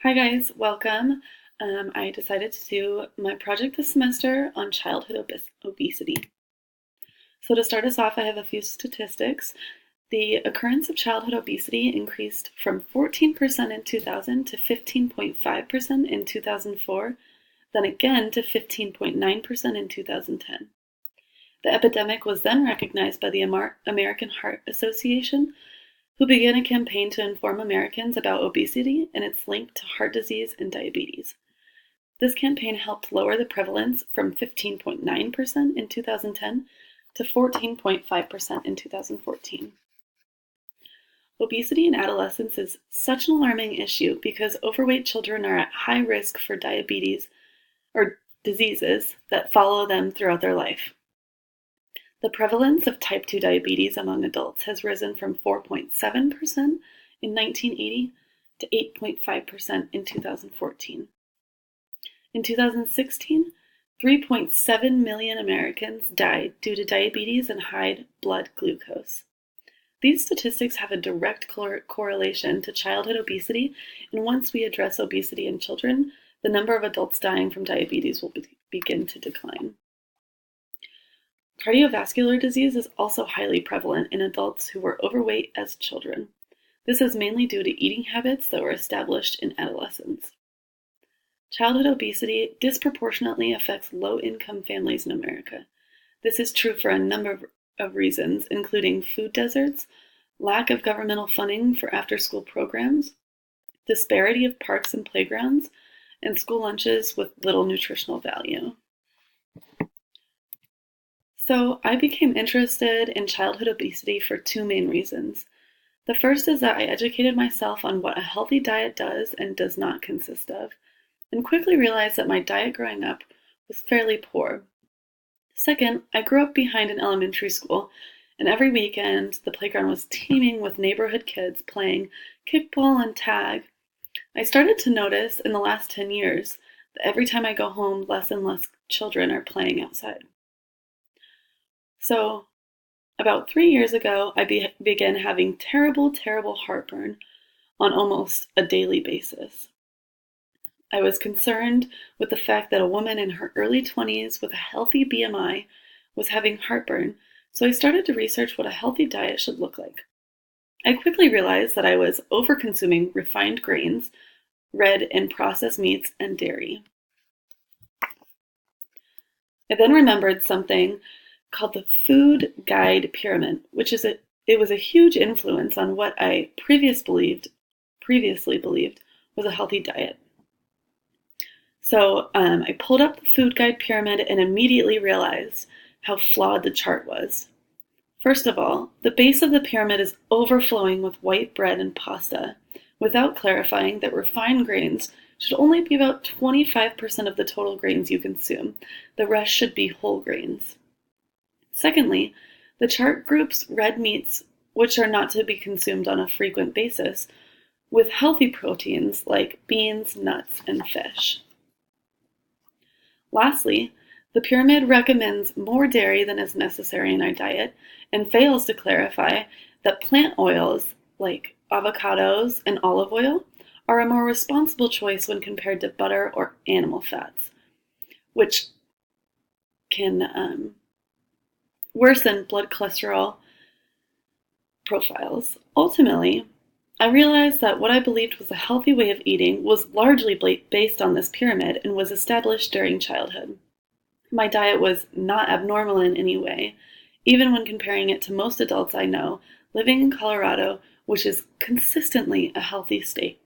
Hi guys, welcome. I decided to do my project this semester on childhood obesity. So to start us off, I have a few statistics. The occurrence of childhood obesity increased from 14% in 2000 to 15.5% in 2004, then again to 15.9% in 2010. The epidemic was then recognized by the American Heart Association, who began a campaign to inform Americans about obesity and its link to heart disease and diabetes. This campaign helped lower the prevalence from 15.9% in 2010 to 14.5% in 2014. Obesity in adolescence is such an alarming issue because overweight children are at high risk for diabetes or diseases that follow them throughout their life. The prevalence of type 2 diabetes among adults has risen from 4.7% in 1980 to 8.5% in 2014. In 2016, 3.7 million Americans died due to diabetes and high blood glucose. These statistics have a direct correlation to childhood obesity, and once we address obesity in children, the number of adults dying from diabetes will begin to decline. Cardiovascular disease is also highly prevalent in adults who were overweight as children. This is mainly due to eating habits that were established in adolescence. Childhood obesity disproportionately affects low-income families in America. This is true for a number of reasons, including food deserts, lack of governmental funding for after-school programs, disparity of parks and playgrounds, and school lunches with little nutritional value. So I became interested in childhood obesity for two main reasons. The first is that I educated myself on what a healthy diet does and does not consist of, and quickly realized that my diet growing up was fairly poor. Second, I grew up behind an elementary school, and every weekend the playground was teeming with neighborhood kids playing kickball and tag. I started to notice in the last 10 years that every time I go home, less and less children are playing outside. So, about 3 years ago, I began having terrible heartburn on almost a daily basis. I was concerned with the fact that a woman in her early 20s with a healthy BMI was having heartburn, so I started to research what a healthy diet should look like. I quickly realized that I was over-consuming refined grains, red and processed meats, and dairy. I then remembered something called the food guide pyramid, which is it was a huge influence on what I previously believed was a healthy diet. So I pulled up the food guide pyramid and immediately realized how flawed the chart was. First of all, the base of the pyramid is overflowing with white bread and pasta, without clarifying that refined grains should only be about 25% of the total grains you consume. The rest should be whole grains. Secondly, the chart groups red meats, which are not to be consumed on a frequent basis, with healthy proteins like beans, nuts, and fish. Lastly, the pyramid recommends more dairy than is necessary in our diet and fails to clarify that plant oils like avocados and olive oil are a more responsible choice when compared to butter or animal fats, which can worsen blood cholesterol profiles. Ultimately, I realized that what I believed was a healthy way of eating was largely based on this pyramid and was established during childhood. My diet was not abnormal in any way, even when comparing it to most adults I know living in Colorado, which is consistently a healthy state.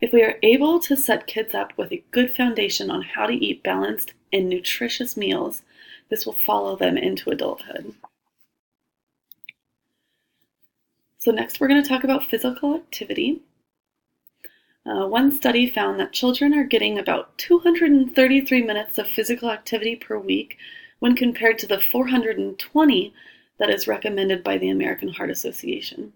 If we are able to set kids up with a good foundation on how to eat balanced and nutritious meals, this will follow them into adulthood. So next we're going to talk about physical activity. One study found that children are getting about 233 minutes of physical activity per week when compared to the 420 that is recommended by the American Heart Association.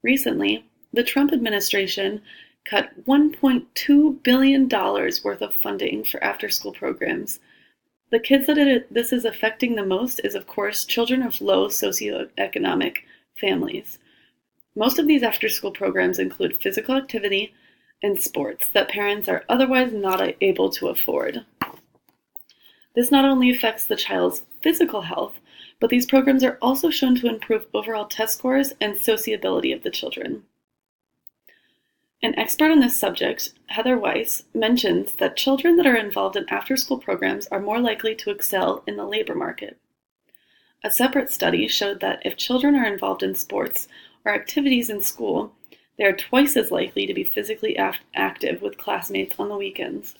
Recently, the Trump administration cut $1.2 billion worth of funding for after-school programs. The kids that this is affecting the most is, of course, children of low socioeconomic families. Most of these after-school programs include physical activity, and sports that parents are otherwise not able to afford. This not only affects the child's physical health, but these programs are also shown to improve overall test scores and sociability of the children. An expert on this subject, Heather Weiss, mentions that children that are involved in after-school programs are more likely to excel in the labor market. A separate study showed that if children are involved in sports or activities in school, they are twice as likely to be physically active with classmates on the weekends.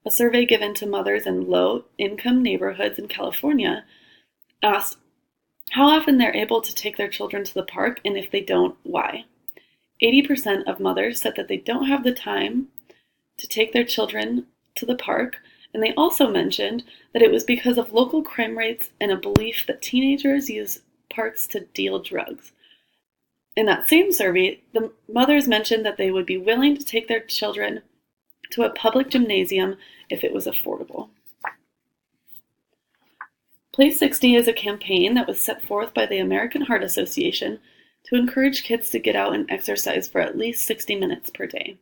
A survey given to mothers in low-income neighborhoods in California asked how often they're able to take their children to the park, and if they don't, why. 80% of mothers said that they don't have the time to take their children to the park, and they also mentioned that it was because of local crime rates and a belief that teenagers use parks to deal drugs. In that same survey, the mothers mentioned that they would be willing to take their children to a public gymnasium if it was affordable. Play 60 is a campaign that was set forth by the American Heart Association to encourage kids to get out and exercise for at least 60 minutes per day.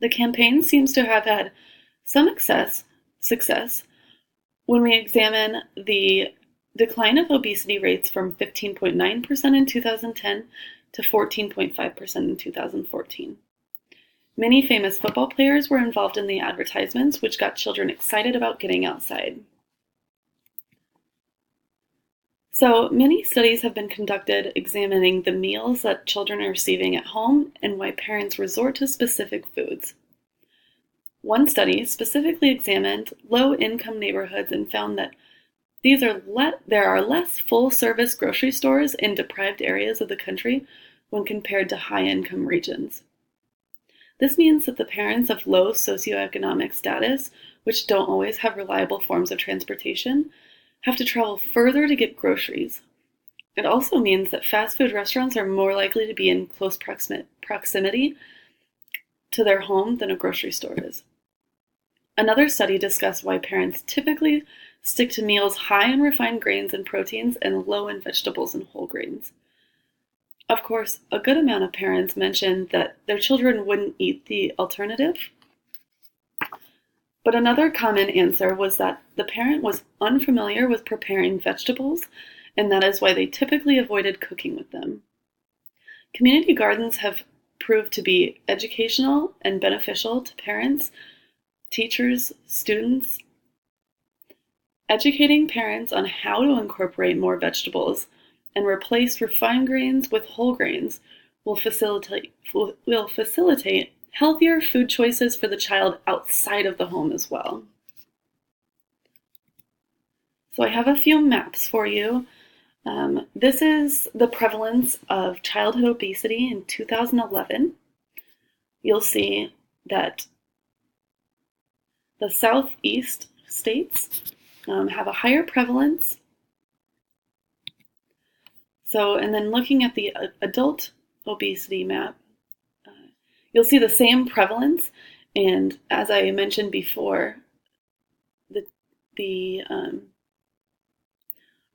The campaign seems to have had some success when we examine the decline of obesity rates from 15.9% in 2010 to 14.5% in 2014. Many famous football players were involved in the advertisements, which got children excited about getting outside. So many studies have been conducted examining the meals that children are receiving at home and why parents resort to specific foods. One study specifically examined low-income neighborhoods and found that there are less full-service grocery stores in deprived areas of the country when compared to high-income regions. This means that the parents of low socioeconomic status, which don't always have reliable forms of transportation, have to travel further to get groceries. It also means that fast food restaurants are more likely to be in close proximity to their home than a grocery store is. Another study discussed why parents typically stick to meals high in refined grains and proteins and low in vegetables and whole grains. Of course, a good amount of parents mentioned that their children wouldn't eat the alternative. But another common answer was that the parent was unfamiliar with preparing vegetables, and that is why they typically avoided cooking with them. Community gardens have proved to be educational and beneficial to parents, teachers, students. Educating parents on how to incorporate more vegetables and replace refined grains with whole grains will facilitate healthier food choices for the child outside of the home as well. So I have a few maps for you. This is the prevalence of childhood obesity in 2011. You'll see that the southeast states have a higher prevalence. And then looking at the adult obesity map, you'll see the same prevalence, and as I mentioned before, the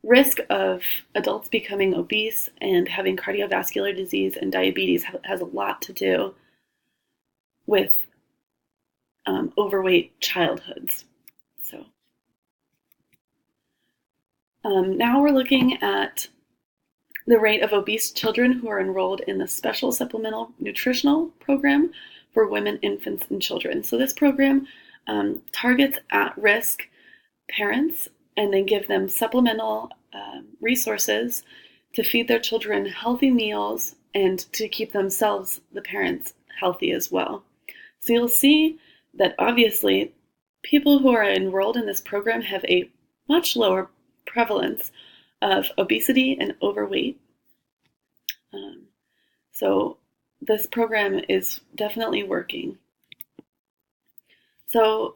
risk of adults becoming obese and having cardiovascular disease and diabetes has a lot to do with overweight childhoods. Now we're looking at the rate of obese children who are enrolled in the Special Supplemental Nutritional Program for Women, Infants, and Children. So this program targets at-risk parents and then give them supplemental resources to feed their children healthy meals and to keep themselves, the parents, healthy as well. So you'll see that obviously people who are enrolled in this program have a much lower prevalence of obesity and overweight. So this program is definitely working. So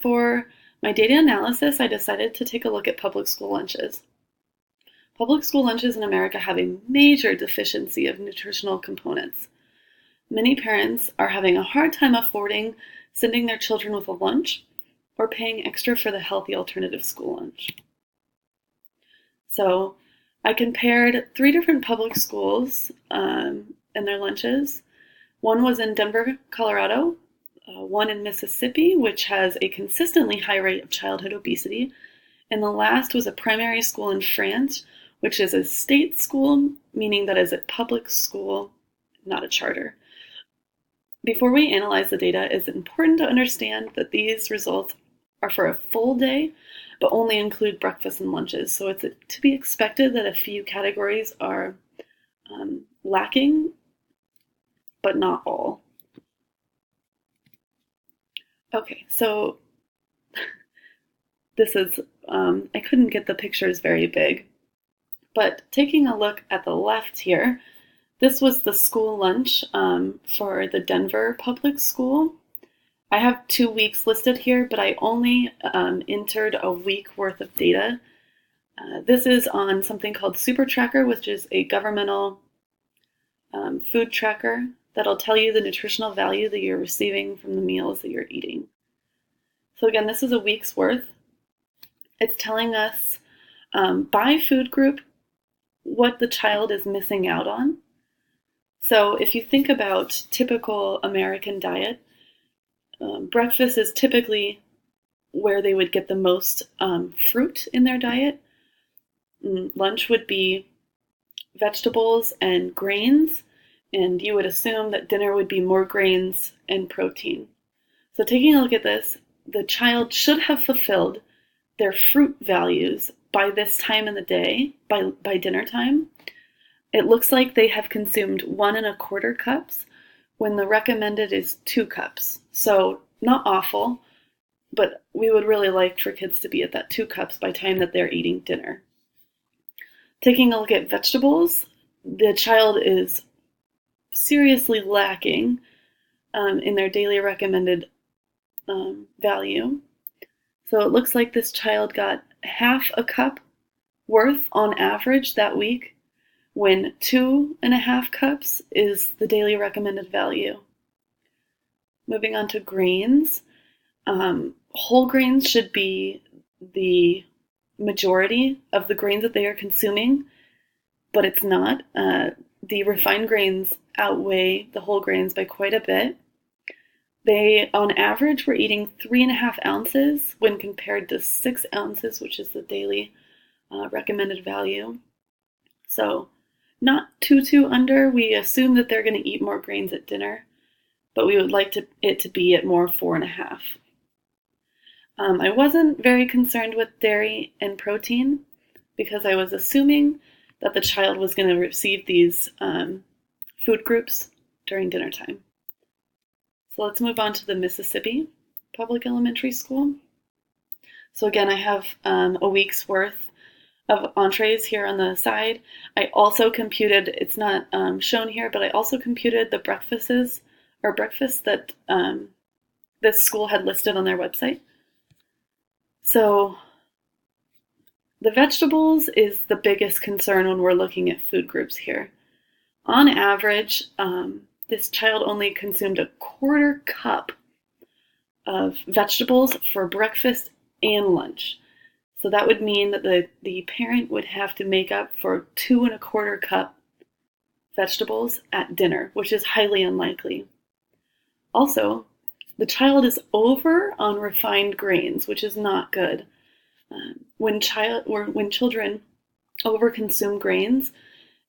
for my data analysis, I decided to take a look at public school lunches. Public school lunches in America have a major deficiency of nutritional components. Many parents are having a hard time affording sending their children with a lunch or paying extra for the healthy alternative school lunch. So I compared 3 different public schools and their lunches One was in Denver, Colorado, one in Mississippi, which has a consistently high rate of childhood obesity, and the last was a primary school in France, which is a state school, meaning that it's a public school, not a charter. Before we analyze the data, it's important to understand that these results are for a full day, but only include breakfast and lunches. So it's to be expected that a few categories are lacking, but not all. Okay, so this is, I couldn't get the pictures very big, but taking a look at the left here, this was the school lunch for the Denver public school. I have 2 weeks listed here, but I only entered a week worth of data. This is on something called Super Tracker, which is a governmental food tracker that'll tell you the nutritional value that you're receiving from the meals that you're eating. So again, this is a week's worth. It's telling us by food group what the child is missing out on. So if you think about typical American diet, breakfast is typically where they would get the most fruit in their diet. Lunch would be vegetables and grains, and you would assume that dinner would be more grains and protein. So taking a look at this, the child should have fulfilled their fruit values by this time in the day, by dinner time. It looks like they have consumed 1¼ cups when the recommended is 2 cups. So not awful, but we would really like for kids to be at that 2 cups by the time that they're eating dinner. Taking a look at vegetables, the child is seriously lacking in their daily recommended value. So it looks like this child got ½ cup worth on average that week, when 2½ cups is the daily recommended value. Moving on to grains, whole grains should be the majority of the grains that they are consuming, but it's not. The refined grains outweigh the whole grains by quite a bit. They, on average, were eating 3½ ounces when compared to 6 ounces, which is the daily recommended value. So not too under. We assume that they're going to eat more grains at dinner, but we would like it to be at more 4½. I wasn't very concerned with dairy and protein because I was assuming that the child was going to receive these food groups during dinner time. So let's move on to the Mississippi Public Elementary School. So again, I have a week's worth of entrees here on the side. I also computed, it's not shown here, but I also computed the breakfasts that this school had listed on their website. So the vegetables is the biggest concern when we're looking at food groups here. On average, this child only consumed 1/4 cup of vegetables for breakfast and lunch. So that would mean that the parent would have to make up for 2¼ cup vegetables at dinner, which is highly unlikely. Also, the child is over on refined grains, which is not good. When children overconsume grains,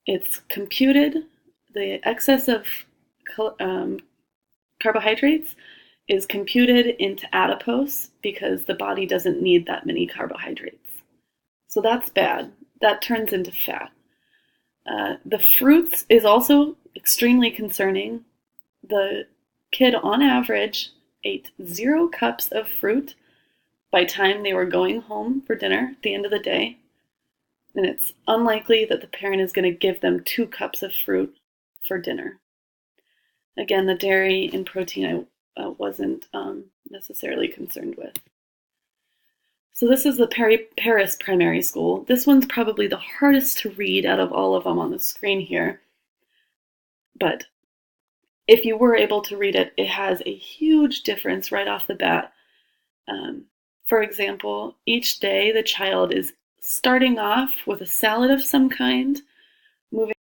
it's computed the excess of carbohydrates is computed into adipose because the body doesn't need that many carbohydrates. So that's bad. That turns into fat. The fruits is also extremely concerning. The kid on average ate 0 cups of fruit by the time they were going home for dinner at the end of the day. And it's unlikely that the parent is going to give them 2 cups of fruit for dinner. Again, the dairy and protein I wasn't necessarily concerned with. So this is the Paris Primary School. This one's probably the hardest to read out of all of them on the screen here. But if you were able to read it, it has a huge difference right off the bat. For example, each day the child is starting off with a salad of some kind, moving